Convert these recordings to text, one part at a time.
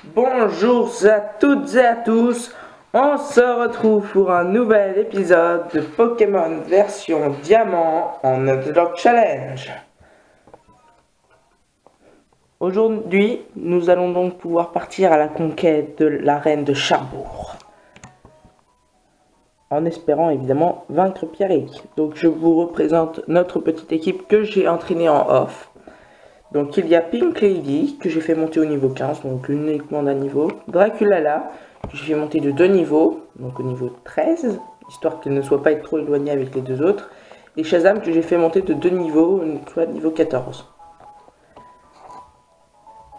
Bonjour à toutes et à tous, on se retrouve pour un nouvel épisode de Pokémon version Diamant en Underdog Challenge. Aujourd'hui, nous allons donc pouvoir partir à la conquête de l'arène de Cherbourg. En espérant évidemment vaincre Pierrick. Donc je vous représente notre petite équipe que j'ai entraînée en off. Donc il y a Pink Lady que j'ai fait monter au niveau 15, donc uniquement d'un niveau. Draculala que j'ai fait monter de 2 niveaux, donc au niveau 13, histoire qu'elle ne soit pas trop éloignée avec les deux autres. Et Shazam que j'ai fait monter de 2 niveaux, soit niveau 14.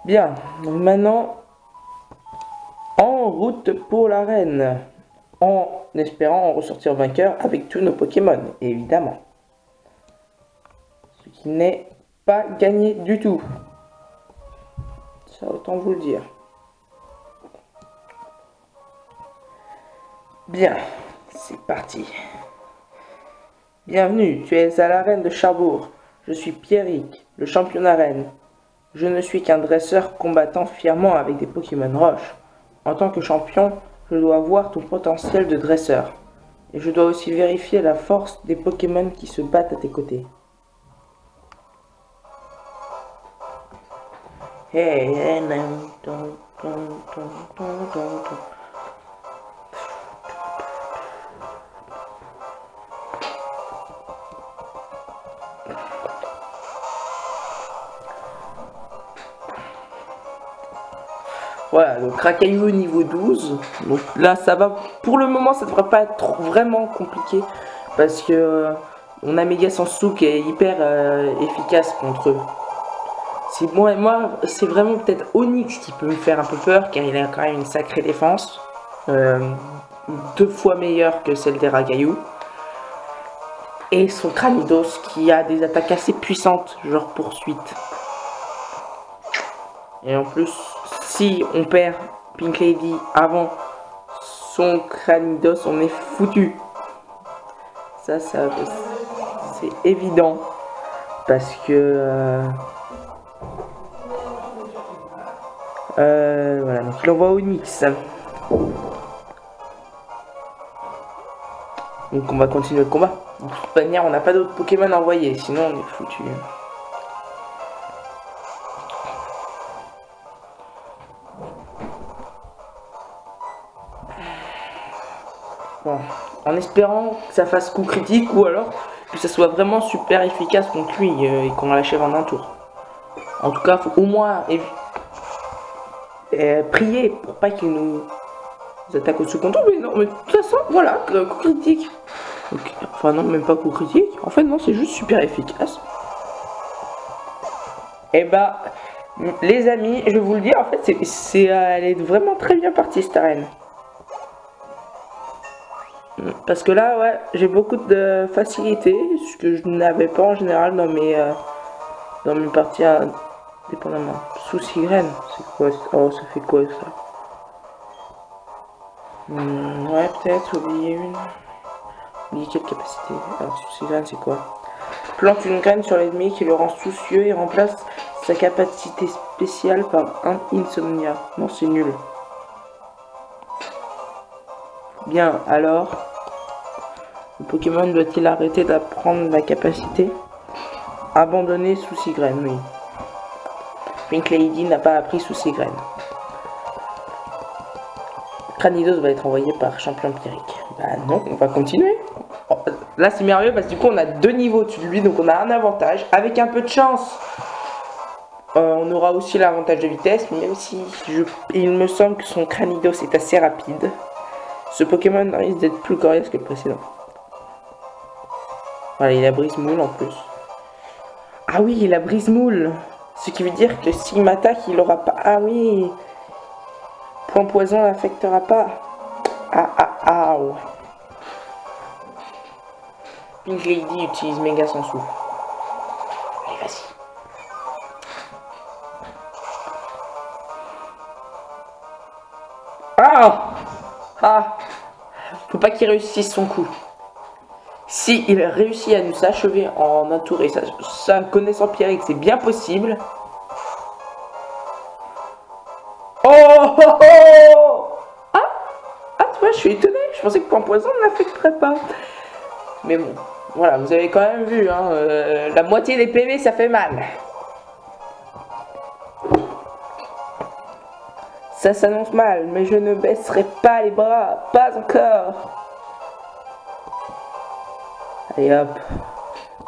Bien, donc maintenant, en route pour l'arène, en espérant en ressortir vainqueur avec tous nos Pokémon, évidemment. Ce qui n'est pas gagné du tout. Ça, autant vous le dire. Bien, c'est parti. Bienvenue, tu es à l'arène de Cherbourg. Je suis Pierrick, le champion d'arène. Je ne suis qu'un dresseur combattant fièrement avec des Pokémon roches. En tant que champion, je dois voir ton potentiel de dresseur. Et je dois aussi vérifier la force des Pokémon qui se battent à tes côtés. Hey, voilà, donc Racaillou niveau 12. Donc là, ça va. Pour le moment, ça devrait pas être vraiment compliqué. Parce que on a Mega Sansou qui est hyper efficace contre eux. Moi c'est vraiment peut-être Onix qui peut me faire un peu peur, car il a quand même une sacrée défense. 2 fois meilleure que celle des Racaillou. Et son Cranidos qui a des attaques assez puissantes, genre poursuite. Et en plus, si on perd Pink Lady avant son Cranidos, on est foutu. Ça c'est évident. Parce que... voilà, donc il envoie Onix. Donc on va continuer le combat. De toute manière, on n'a pas d'autres Pokémon à envoyer, sinon on est foutu. Bon, en espérant que ça fasse coup critique ou alors que ça soit vraiment super efficace contre lui et qu'on l'achève en un tour. En tout cas, faut au moins prier pour pas qu'il nous attaque au second tour. Mais non, mais de toute façon, voilà, coup critique. Okay. Enfin non, même pas coup critique. En fait non, c'est juste super efficace. Et bah, les amis, je vais vous le dire, en fait, elle est vraiment très bien partie cette arène. Parce que là, ouais, j'ai beaucoup de facilité, ce que je n'avais pas en général dans mes parties indépendamment. Souci graine, c'est quoi? Oh, ça fait quoi ça? Ouais, peut-être, oublier une. Oublier quelle capacité? Alors, souci graine, c'est quoi? Plante une graine sur l'ennemi qui le rend soucieux et remplace sa capacité spéciale par un insomnia. Non, c'est nul. Bien, alors, le Pokémon doit-il arrêter d'apprendre la capacité? Abandonner Souci Graine, oui. Pink Lady n'a pas appris Souci Graine. Cranidos va être envoyé par Champion Pierrick. Bah non, on va continuer. Oh, là c'est merveilleux parce que du coup on a 2 niveaux au-dessus de lui, donc on a un avantage. Avec un peu de chance, on aura aussi l'avantage de vitesse, même si il me semble que son Cranidos est assez rapide. Ce Pokémon risque d'être plus coriace que le précédent. Voilà, il a brise-moule en plus. Ah oui, il a brise-moule. Ce qui veut dire que s'il m'attaque, il aura pas... Ah oui. Point poison n'affectera pas. Ah. Pink Lady utilise Mega Sansou. Allez, vas-y. Ah. Faut pas qu'il réussisse son coup. Si il réussit à nous achever en un tour, et ça connaissant Pierrick, c'est bien possible. Oh, oh, oh. Ah, tu vois, je suis étonné. Je pensais que point poison ne l'affecterait pas. Mais bon, voilà, vous avez quand même vu, hein, la moitié des PV, ça fait mal. Ça s'annonce mal, mais je ne baisserai pas les bras, pas encore. Allez hop,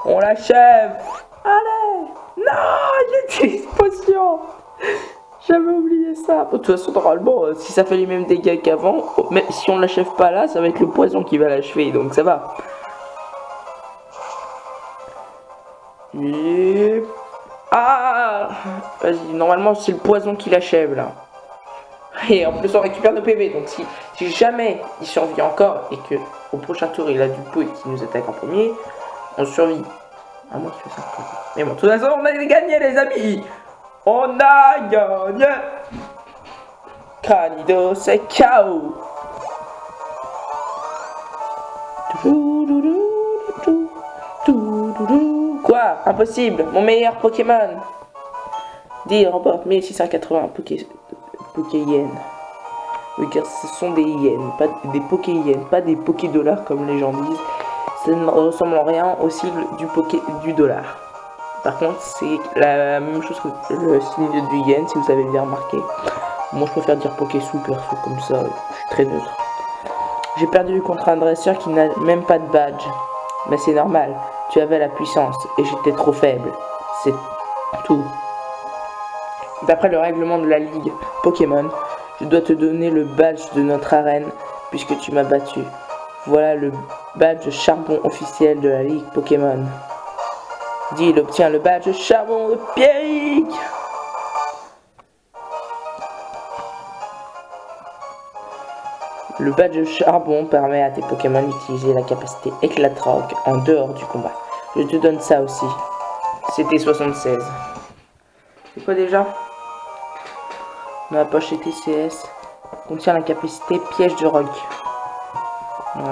on l'achève. Allez, non, j'utilise potion. J'avais oublié ça. De toute façon, normalement, si ça fait les mêmes dégâts qu'avant, mais si on l'achève pas là, ça va être le poison qui va l'achever, donc ça va. Et... ah, vas-y, normalement c'est le poison qui l'achève là. Et en plus on récupère nos PV, donc si jamais il survit encore et que au prochain tour il a du pot et qu'il nous attaque en premier, on survit. À moins qu'il fasse ça. Mais bon, de toute façon on a gagné les amis. On a gagné. Canido c'est KO. Quoi? Impossible. Mon meilleur Pokémon. Dis, remporte 1680 Poké-Yen. Oui, car ce sont des yens, pas des Poké-Yen, pas des Poké-Dollars comme les gens disent. Ça ne ressemble en rien au sigle du dollar. Par contre, c'est la même chose que le signe du yen, si vous avez bien remarqué. Moi, je préfère dire Poké-Sou, perso, comme ça, je suis très neutre. J'ai perdu contre un dresseur qui n'a même pas de badge. Mais c'est normal, tu avais la puissance et j'étais trop faible. C'est tout. D'après le règlement de la Ligue Pokémon, je dois te donner le badge de notre arène puisque tu m'as battu. Voilà le badge charbon officiel de la Ligue Pokémon. Dis, il obtient le badge charbon de Pierrick. Le badge charbon permet à tes Pokémon d'utiliser la capacité éclate-roc en dehors du combat. Je te donne ça aussi. C'était 76. C'est quoi déjà? Dans la poche TCS contient la capacité piège de roc. Ouais.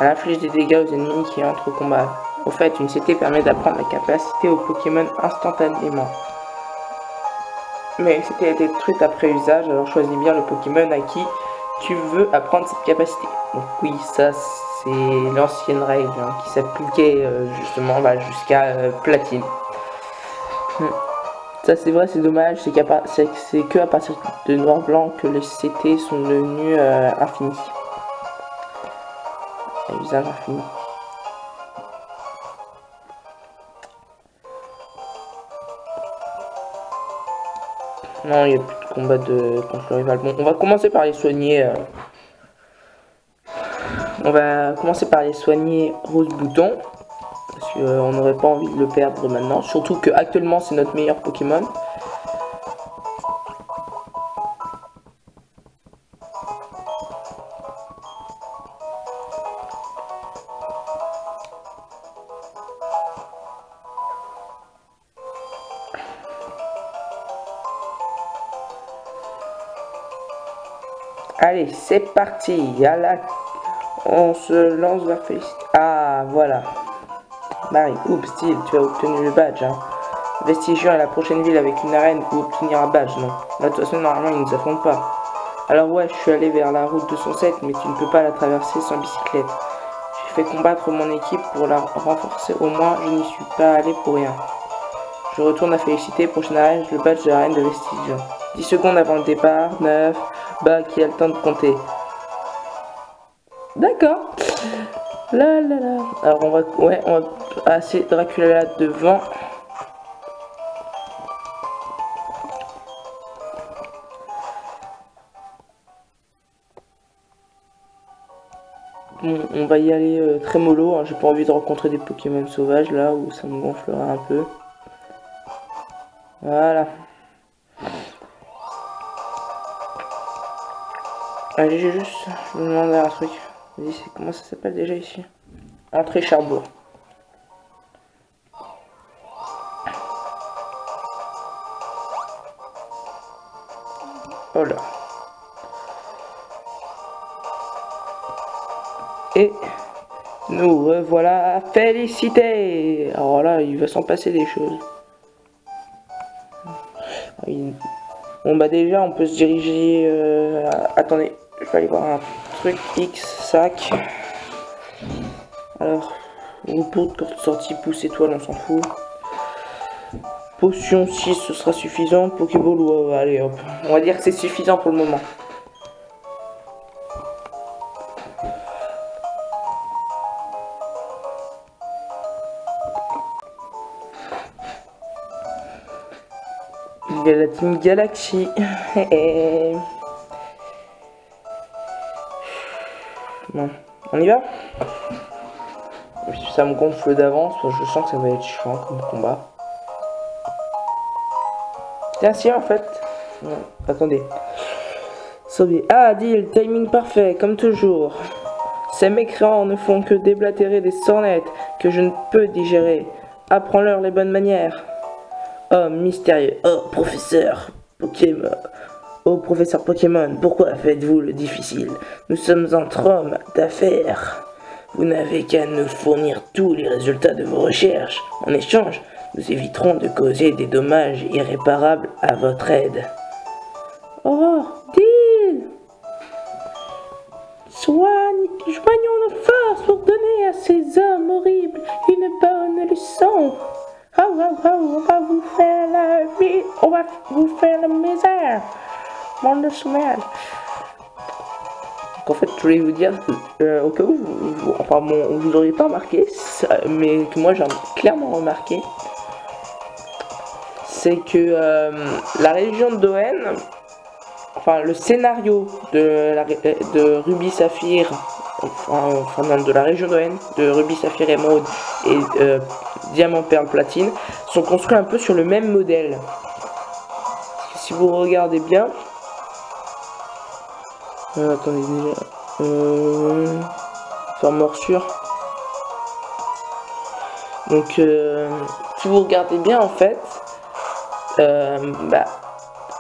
Elle inflige des dégâts aux ennemis qui entrent au combat. Au fait, une CT permet d'apprendre la capacité aux Pokémon instantanément. Mais une CT a été détruite après usage, alors choisis bien le Pokémon à qui tu veux apprendre cette capacité. Donc oui, ça c'est l'ancienne règle hein, qui s'appliquait justement jusqu'à platine. Ça c'est vrai, c'est dommage, c'est que à partir de noir blanc que les CT sont devenus infinis. À usage infini. Non, il n'y a plus de combat contre le rival. Bon, on va commencer par les soigner. On va commencer par les soigner Rose Bouton. Parce qu'on n'aurait pas envie de le perdre maintenant. Surtout que actuellement c'est notre meilleur Pokémon. Allez, c'est parti. On se lance vers Félicité. Ah, voilà. Marie, oups, style, tu as obtenu le badge. Hein. Vestigion est la prochaine ville avec une arène où obtenir un badge, non. Là, de toute façon, normalement, ils ne nous affrontent pas. Alors ouais, je suis allé vers la route 207, mais tu ne peux pas la traverser sans bicyclette. J'ai fait combattre mon équipe pour la renforcer. Au moins, je n'y suis pas allé pour rien. Je retourne à Félicité. Prochaine arène, le badge de l'arène de Vestigion. 10 secondes avant le départ. 9. Bah, qui a le temps de compter. D'accord. Là. Alors on va passer Dracula là devant. Bon, on va y aller très mollo. Hein. J'ai pas envie de rencontrer des Pokémon sauvages là où ça me gonflera un peu. Voilà. Allez, je me demande un truc. Comment ça s'appelle déjà ici? Entrée Cherbourg. Oh là. Et nous revoilà Félicité. Alors là, il va s'en passer des choses. Bon bah déjà on peut se diriger... attendez, je vais aller voir un truc. X, sac. Alors, repos de courte sortie, pouce étoile, on s'en fout. Potion 6, ce sera suffisant. Pokéball, ouais, allez hop. On va dire que c'est suffisant pour le moment. Il y a la Team Galaxy. Bon, on y va? Ça me gonfle d'avance, je sens que ça va être chiant comme combat. Tiens, si en fait. Non, attendez. Sauvé. Ah, deal, timing parfait, comme toujours. Ces mécréants ne font que déblatérer des sornettes que je ne peux digérer. Apprends-leur les bonnes manières. Oh, mystérieux. Oh, professeur Pokémon. Oh, professeur Pokémon, pourquoi faites-vous le difficile? Nous sommes entre hommes d'affaires. Vous n'avez qu'à nous fournir tous les résultats de vos recherches. En échange, nous éviterons de causer des dommages irréparables à votre aide. Oh, deal! Joignons nos forces pour donner à ces hommes horribles une bonne leçon. On va vous faire la vie, on va vous faire la misère. Monde de semelle. Donc en fait, je voulais vous dire, au cas où, enfin bon, vous n'auriez pas remarqué, mais que moi j'ai clairement remarqué, c'est que la région de Doen, enfin le scénario de Ruby Saphir, enfin non, de la région d'Oen, de Ruby Saphir Émeraude et Diamant Perle Platine, sont construits un peu sur le même modèle. Parce que si vous regardez bien, attendez déjà, faire morsure. Donc si vous regardez bien en fait,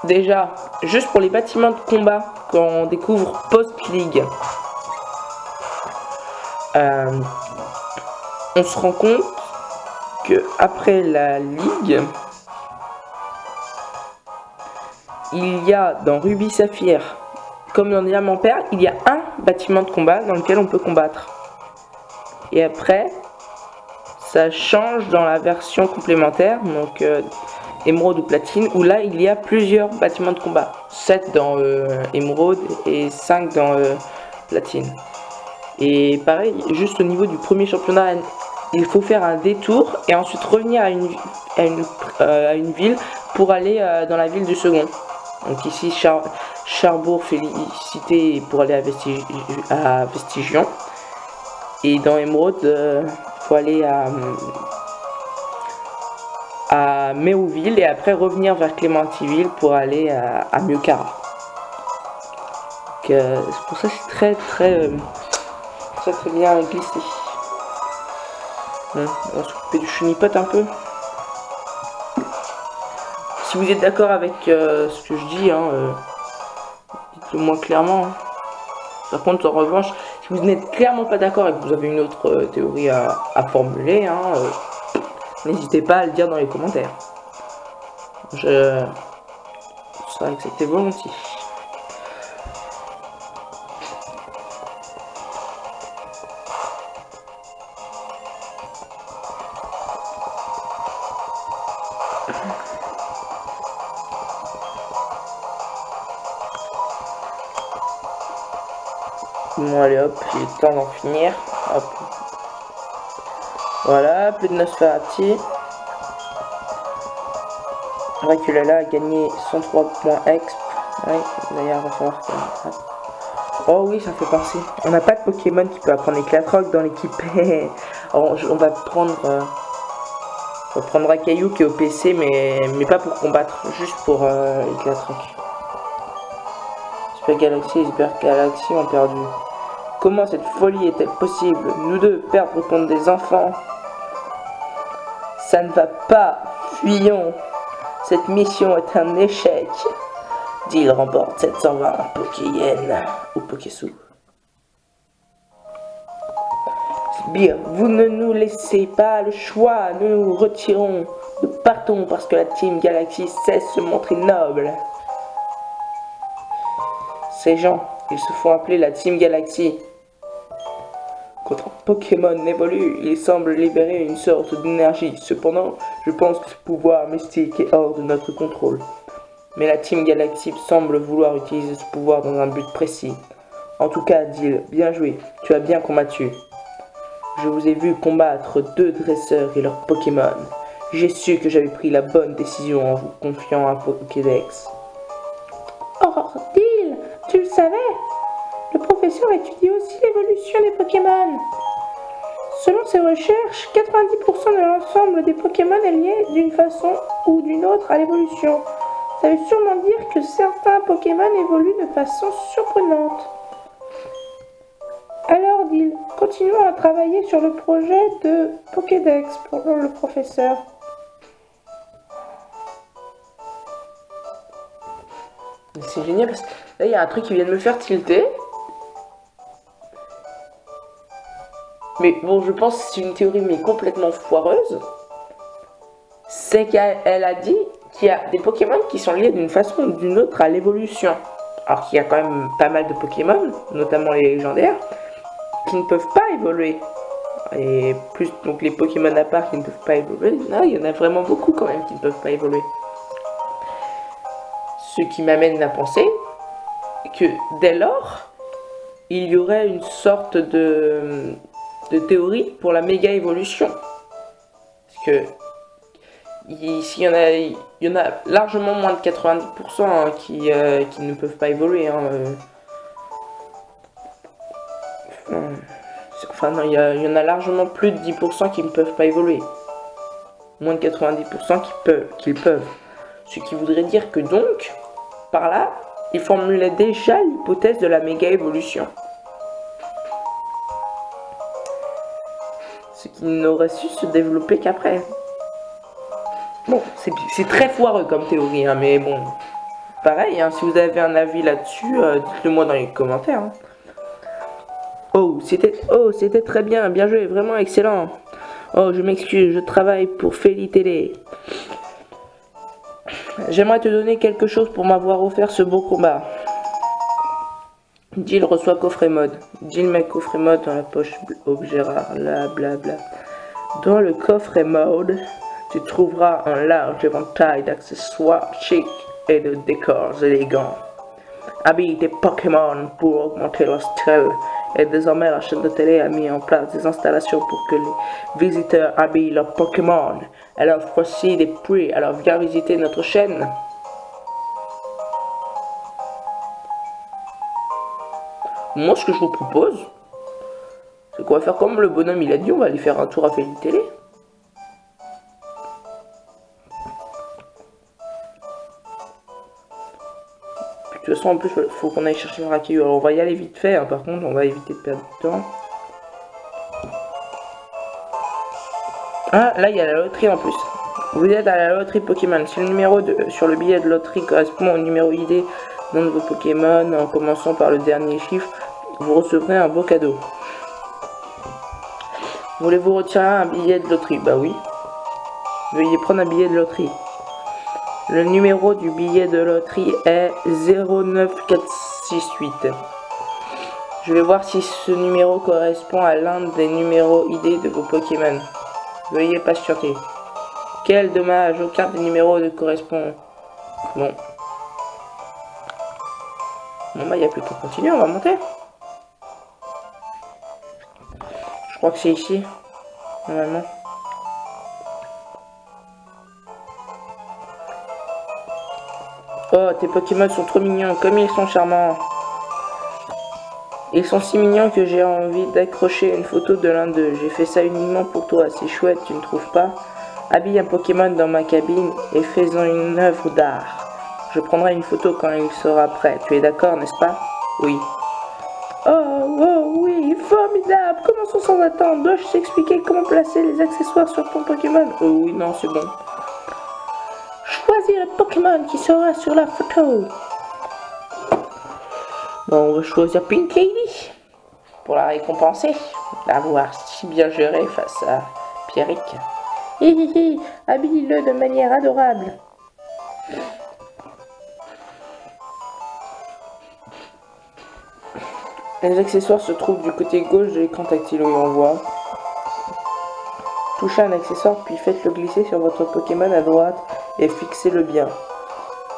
déjà juste pour les bâtiments de combat qu'on découvre post-ligue, on se rend compte que après la ligue, il y a dans Ruby Saphir comme dans Diamant Perle, il y a un bâtiment de combat dans lequel on peut combattre. Et après, ça change dans la version complémentaire, donc Émeraude ou Platine, où là il y a plusieurs bâtiments de combat. 7 dans Émeraude et 5 dans Platine. Et pareil, juste au niveau du premier championnat, il faut faire un détour et ensuite revenir à une ville pour aller dans la ville du second. Donc ici Charbourg Félicité pour aller à Vestigion. Et dans Émeraude, il faut aller à Méouville et après revenir vers Clémentiville pour aller à Mieuxcara. Donc c'est pour ça que c'est très bien glissé. On va s'occuper du chenipote un peu. Si vous êtes d'accord avec ce que je dis, dites-le moi clairement. Par contre, en revanche, si vous n'êtes clairement pas d'accord et que vous avez une autre théorie à formuler, n'hésitez pas à le dire dans les commentaires. Je serai accepté volontiers. Bon allez hop, il est temps d'en finir. Hop. Voilà, plus de Nosferati. Dracula a gagné 103 points exp. Oui, d'ailleurs, il va falloir que... Oh oui, ça fait penser. On n'a pas de Pokémon qui peut apprendre Éclatroc dans l'équipe. On va prendre... Rakayu qui est au PC, mais pas pour combattre, juste pour Éclatroc. Super Galaxy et Super Galaxy ont perdu. Comment cette folie est-elle possible? Nous deux perdre contre des enfants? Ça ne va pas, fuyons. Cette mission est un échec. Deal remporte 720 Pokéyen ou Pokésou. Sbire, vous ne nous laissez pas le choix, nous nous retirons. Nous partons parce que la Team Galaxy sait se montrer noble. Ces gens, ils se font appeler la Team Galaxy. Quand un Pokémon évolue, il semble libérer une sorte d'énergie. Cependant, je pense que ce pouvoir mystique est hors de notre contrôle. Mais la Team Galaxy semble vouloir utiliser ce pouvoir dans un but précis. En tout cas, Dill, bien joué, tu as bien combattu. Je vous ai vu combattre 2 dresseurs et leurs Pokémon. J'ai su que j'avais pris la bonne décision en vous confiant un Pokédex. Oh, Dill, tu le savais? Le professeur étudie aussi l'évolution des Pokémon. Selon ses recherches, 90% de l'ensemble des Pokémon est lié d'une façon ou d'une autre à l'évolution. Ça veut sûrement dire que certains Pokémon évoluent de façon surprenante. Alors, Dill, continuons à travailler sur le projet de Pokédex pour le professeur. C'est génial parce que là, il y a un truc qui vient de me faire tilter. Mais bon, je pense que c'est une théorie mais complètement foireuse. C'est qu'elle a dit qu'il y a des Pokémon qui sont liés d'une façon ou d'une autre à l'évolution. Alors qu'il y a quand même pas mal de Pokémon, notamment les légendaires, qui ne peuvent pas évoluer. Et plus donc les Pokémon à part qui ne peuvent pas évoluer, là, il y en a vraiment beaucoup quand même qui ne peuvent pas évoluer. Ce qui m'amène à penser que dès lors, il y aurait une sorte de théorie pour la méga évolution. Parce que il y en a largement moins de 90% hein, qui ne peuvent pas évoluer. Hein, Enfin non, il y en a largement plus de 10% qui ne peuvent pas évoluer. Moins de 90% qu'ils peuvent. Ce qui voudrait dire que donc, par là, ils formulaient déjà l'hypothèse de la méga évolution. Ce qui n'aurait su se développer qu'après. Bon, c'est très foireux comme théorie, hein, mais bon. Pareil, hein, si vous avez un avis là-dessus, dites-le moi dans les commentaires. Hein. Oh, c'était très bien, bien joué, vraiment excellent. Oh, je m'excuse, je travaille pour Feli Télé. J'aimerais te donner quelque chose pour m'avoir offert ce beau combat. Dill reçoit coffret mode. Dill met coffret mode dans la poche objet rare, là, blabla. Dans le coffret mode, tu trouveras un large éventail d'accessoires chic et de décors élégants. Habille tes Pokémon pour augmenter leur style. Et désormais, la chaîne de télé a mis en place des installations pour que les visiteurs habillent leurs Pokémon. Elle offre aussi des prix, alors viens visiter notre chaîne. Moi, ce que je vous propose, c'est qu'on va faire comme le bonhomme il a dit, on va aller faire un tour à Feli Télé. De toute façon, en plus, il faut qu'on aille chercher un racaillou. Alors, on va y aller vite fait, hein, par contre, on va éviter de perdre du temps. Ah, là, il y a la loterie en plus. Vous êtes à la loterie Pokémon. Si le numéro sur le billet de loterie correspond au numéro ID d'un de vos Pokémon, en commençant par le dernier chiffre, vous recevrez un beau cadeau. Voulez-vous retirer un billet de loterie? Bah oui. Veuillez prendre un billet de loterie. Le numéro du billet de loterie est 09468. Je vais voir si ce numéro correspond à l'un des numéros ID de vos Pokémon. Veuillez patienter. Quel dommage, aucun des numéros ne correspond. Bon. Bon bah il n'y a plus qu'à continuer, on va monter. Je crois que c'est ici, normalement. Oh, tes Pokémon sont trop mignons, comme ils sont charmants. Ils sont si mignons que j'ai envie d'accrocher une photo de l'un d'eux. J'ai fait ça uniquement pour toi, c'est chouette, tu ne trouves pas? Habille un Pokémon dans ma cabine et fais-en une œuvre d'art. Je prendrai une photo quand il sera prêt. Tu es d'accord, n'est-ce pas? Oui. Oh, oui, formidable. Commençons sans attendre. Dois-je t'expliquer comment placer les accessoires sur ton Pokémon? Oh oui, non, c'est bon. Choisis le Pokémon qui sera sur la photo. Bon, on va choisir Pink Lady pour la récompenser, la voir si bien gérée face à Pierrick. Hihihi, habille-le de manière adorable. Les accessoires se trouvent du côté gauche de l'écran tactile, oui, on voit. Touchez un accessoire, puis faites-le glisser sur votre Pokémon à droite et fixez-le bien.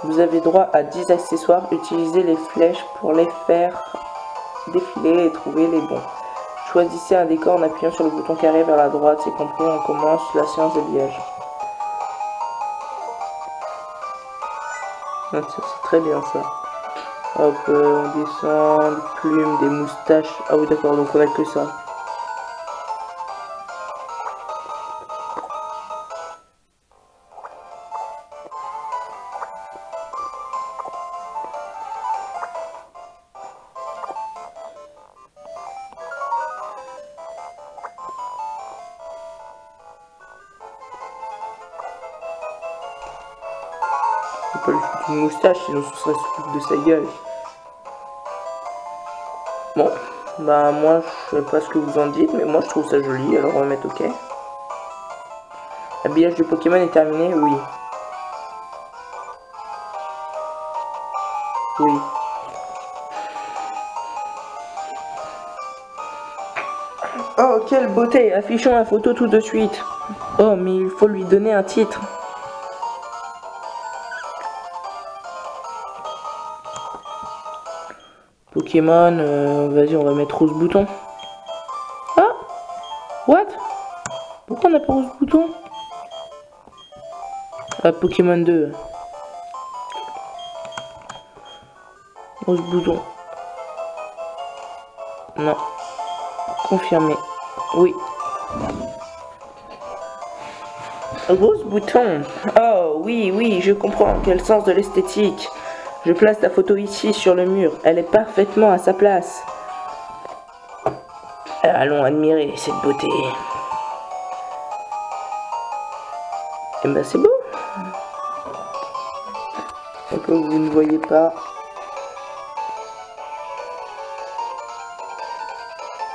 Vous avez droit à 10 accessoires. Utilisez les flèches pour les faire défiler et trouver les bons. Choisissez un décor en appuyant sur le bouton carré vers la droite. C'est compris, on commence la séance d'habillage. Ah, c'est très bien ça. Hop, on descend, des plumes, des moustaches. Ah oui d'accord, donc on a que ça. On peut lui foutre une moustache, sinon ce serait se foutre de sa gueule. Bon, bah moi je sais pas ce que vous en dites, mais moi je trouve ça joli, alors on va mettre OK. L'habillage du Pokémon est terminé, oui. Oui. Oh, quelle beauté! Affichons la photo tout de suite. Oh, mais il faut lui donner un titre. Pokémon, vas-y, on va mettre Rose Bouton. Ah! What? Pourquoi on n'a pas Rose Bouton? Ah, Pokémon 2. Rose Bouton. Non. Confirmé. Oui. Rose Bouton. Oh, oui, oui, je comprends. Quel sens de l'esthétique. Je place la photo ici sur le mur. Elle est parfaitement à sa place. Allons admirer cette beauté. Et ben c'est beau. Et comme vous ne voyez pas.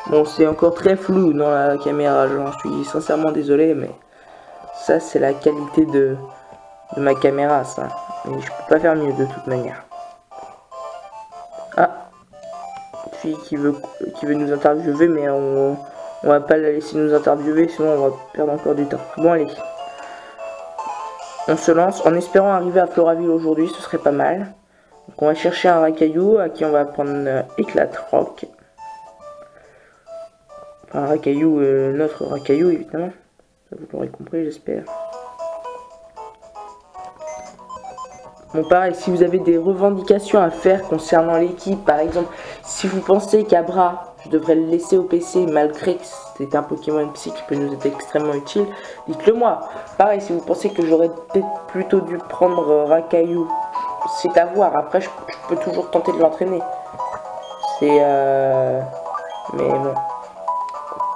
Bon, c'est encore très flou dans la caméra. J'en suis sincèrement désolé, mais ça c'est la qualité de ma caméra, ça. Mais je peux pas faire mieux de toute manière. Ah, fille qui veut nous interviewer, mais on va pas la laisser nous interviewer, sinon on va perdre encore du temps. Bon allez, on se lance en espérant arriver à Floraville aujourd'hui, ce serait pas mal. Donc on va chercher un Racaillou à qui on va prendre Éclatroc. Enfin, un Racaillou, notre Racaillou évidemment. Ça vous l'aurez compris, j'espère. Bon pareil, si vous avez des revendications à faire concernant l'équipe, par exemple, si vous pensez qu'Abra, je devrais le laisser au PC malgré que c'est un Pokémon psy qui peut nous être extrêmement utile, dites-le moi. Pareil, si vous pensez que j'aurais peut-être plutôt dû prendre Racaillou, c'est à voir. Après, je peux toujours tenter de l'entraîner. C'est... Mais bon.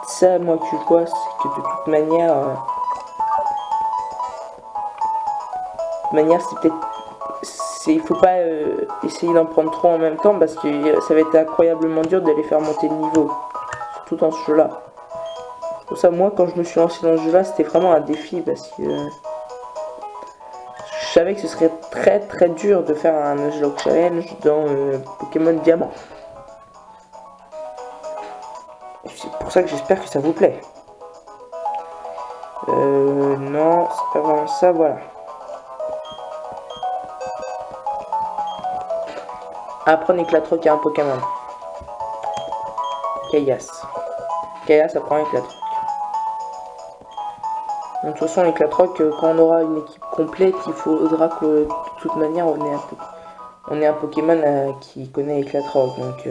Ça, moi, que je vois, c'est que de toute manière... c'est peut-être... Il faut pas essayer d'en prendre trop en même temps parce que ça va être incroyablement dur de les faire monter de niveau. Surtout dans ce jeu-là. Pour ça, moi, quand je me suis lancé dans ce jeu-là, c'était vraiment un défi parce que je savais que ce serait très très dur de faire un Nuzlocke Challenge dans Pokémon Diamant. C'est pour ça que j'espère que ça vous plaît. Non, c'est pas vraiment ça, voilà. Apprendre Éclatroc à un Pokémon. Kaias. Kaias apprend Éclatroc. De toute façon, Éclatroc, quand on aura une équipe complète, il faudra que, de toute manière, on ait un Pokémon qui connaît Éclatroc. Donc,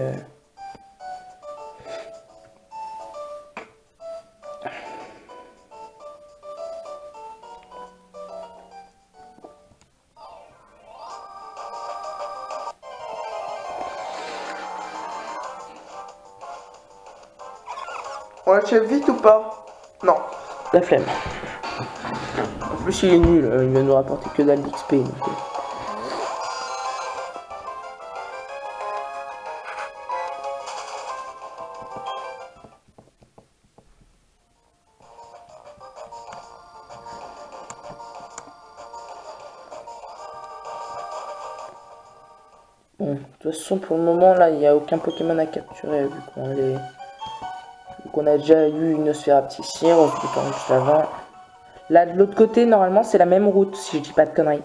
on l'achève vite ou pas? Non. La flemme. En plus il est nul, il va nous rapporter que dalle d'XP. Bon, Bon, de toute façon, pour le moment, là, il n'y a aucun Pokémon à capturer, vu qu'on a déjà eu une Nosferaptissir, Rose Bouton juste avant. Là, de l'autre côté, normalement, c'est la même route, si je dis pas de conneries.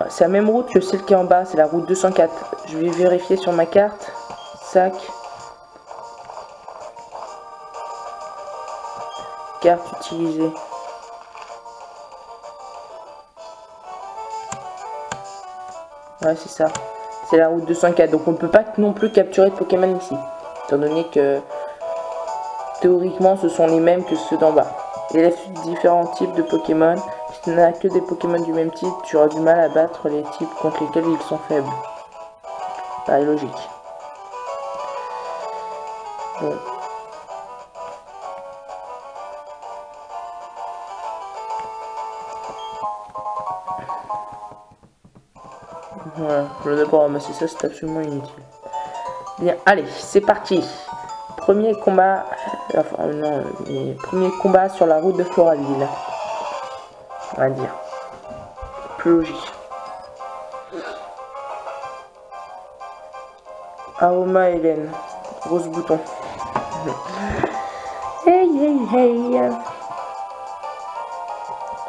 C'est la même route que celle qui est en bas, c'est la route 204. Je vais vérifier sur ma carte. Sac. Carte utilisée. Ouais, c'est ça. C'est la route 204. Donc on ne peut pas non plus capturer de Pokémon ici. Étant donné que théoriquement ce sont les mêmes que ceux d'en bas. Il y a différents types de Pokémon. Si tu n'as que des Pokémon du même type, tu auras du mal à battre les types contre lesquels ils sont faibles. Paraît logique. Bon. Voilà, le départ ramasser ça, c'est absolument inutile. Bien, allez, c'est parti. Premier combat, enfin non, premier combat sur la route de Floraville. On va dire. Plus logique. Aroma Hélène. Rose Bouton. Hey hey hey.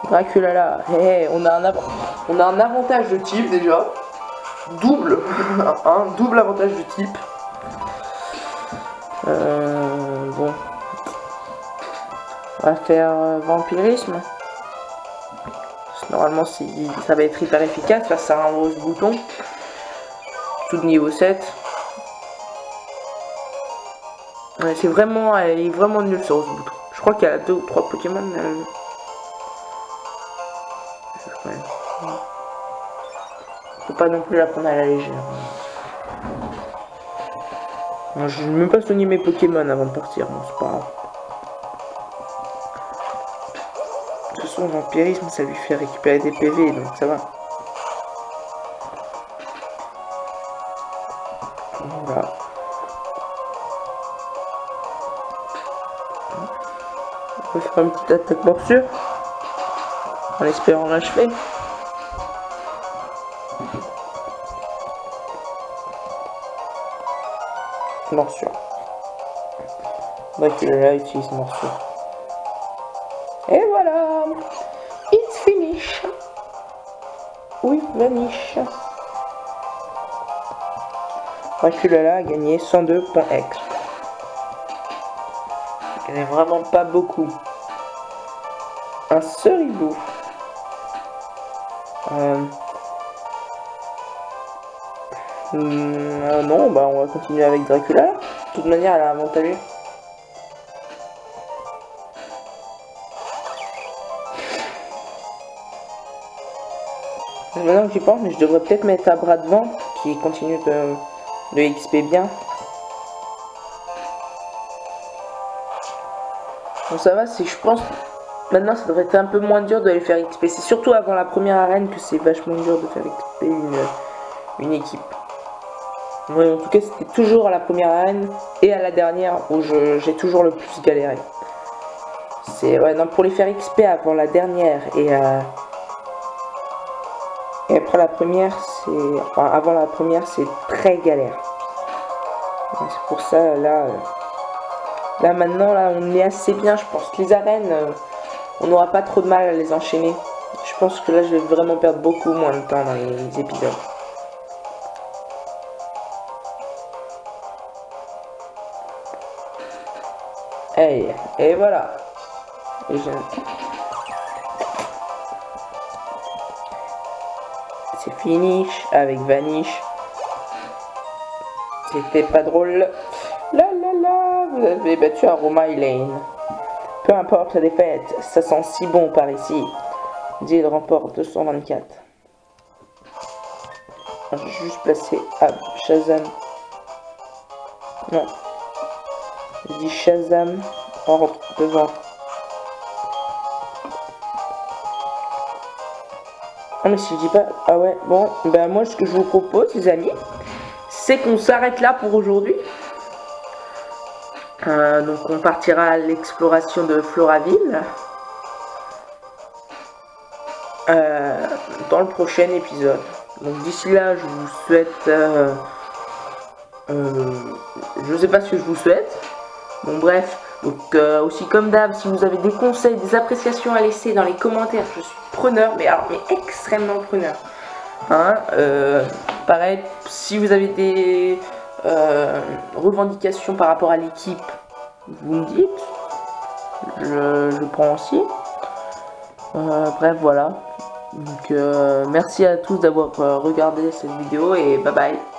Dracula là. Hey, on a un avantage de type déjà. Double. Un double avantage de type. Bon. On va faire vampirisme. Normalement, ça va être hyper efficace face à un Rose Bouton. Tout de niveau 7. Ouais, c'est vraiment, elle est vraiment nulle ce Rose Bouton. Je crois qu'il y a 2 ou 3 Pokémon. Faut pas non plus la prendre à la légère. Moi, je ne vais même pas soigner mes Pokémon avant de partir, bon, c'est pas grave. De toute façon, vampirisme, ça lui fait récupérer des PV, donc ça va. Voilà. On va faire une petite attaque morsure, en espérant l'achever. Morsure. Dracula utilise morsure. Et voilà. It's finish. Oui, vanish. Dracula a gagné 102 points X. Il n'est vraiment pas beaucoup. Un Ceribou. Non, bah on va continuer avec Dracula. De toute manière, elle a avantagé. Maintenant que j'y pense, mais je devrais peut-être mettre à bras devant qui continue de XP bien. Bon, ça va, si je pense. Maintenant, ça devrait être un peu moins dur de les faire XP. C'est surtout avant la première arène que c'est vachement dur de faire XP une équipe. Ouais, en tout cas, c'était toujours à la première arène et à la dernière où j'ai toujours le plus galéré. C'est ouais, non, pour les faire XP avant la dernière et après la première, enfin, avant la première, c'est très galère. C'est pour ça là maintenant là, on est assez bien. Je pense que les arènes, on n'aura pas trop de mal à les enchaîner. Je pense que là, je vais vraiment perdre beaucoup moins de temps dans les épisodes. Hey, et voilà. Et c'est finish avec Vanish. C'était pas drôle. La la la, vous avez battu Aroma Hélène. Peu importe la défaite, ça sent si bon par ici. Deal remporte 224. Je vais juste placer à Shazam. Non. Je dis Shazam en devant. Ah mais si je dis pas... Ah ouais, bon, ben moi ce que je vous propose les amis, c'est qu'on s'arrête là pour aujourd'hui. Donc on partira à l'exploration de Floraville. Dans le prochain épisode. Donc d'ici là, je vous souhaite... je sais pas ce que je vous souhaite. Bon bref, donc aussi comme d'hab, si vous avez des conseils, des appréciations à laisser dans les commentaires, je suis preneur, mais alors mais extrêmement preneur. Hein, pareil, si vous avez des revendications par rapport à l'équipe, vous me dites, je prends aussi. Bref, voilà. Donc merci à tous d'avoir regardé cette vidéo et bye bye.